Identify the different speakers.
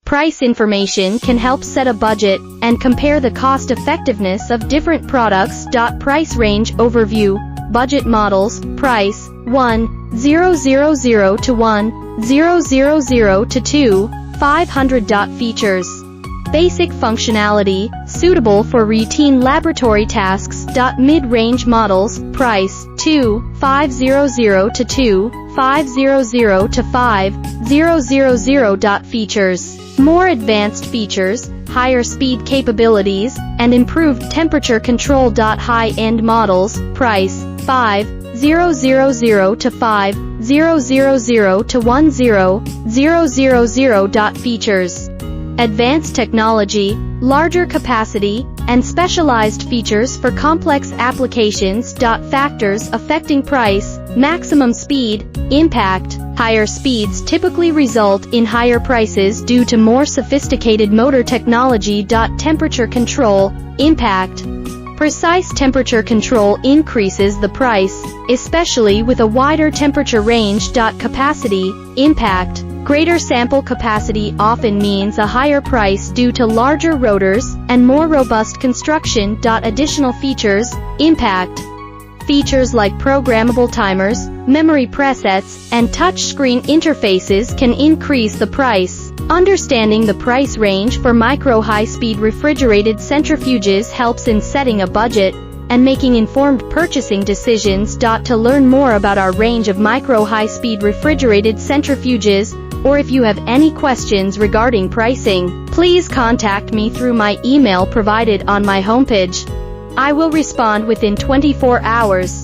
Speaker 1: Price information can help set a budget and compare the cost-effectiveness of different products. Price range overview. Budget models. Price 1,000 to 1,000 to 2,500. Features. Basic functionality, suitable for routine laboratory tasks. Mid-range models. Price 2,500 to 2,500 to 5,000. Features. More advanced features, higher speed capabilities, and improved temperature control. High-end models. Price 5,000 to 5,000 to 1,000. Features. Advanced technology, larger capacity, and specialized features for complex applications. Factors affecting price. Maximum speed, impact. Higher speeds typically result in higher prices due to more sophisticated motor technology. Temperature control, impact. Precise temperature control increases the price, especially with a wider temperature range. Capacity, impact. Greater sample capacity often means a higher price due to larger rotors and more robust construction. Additional features, impact. Features like programmable timers, memory presets, and touchscreen interfaces can increase the price. Understanding the price range for micro-high-speed refrigerated centrifuges helps in setting a budget and making informed purchasing decisions. To learn more about our range of micro-high-speed refrigerated centrifuges, or if you have any questions regarding pricing, please contact me through my email provided on my homepage. I will respond within 24 hours.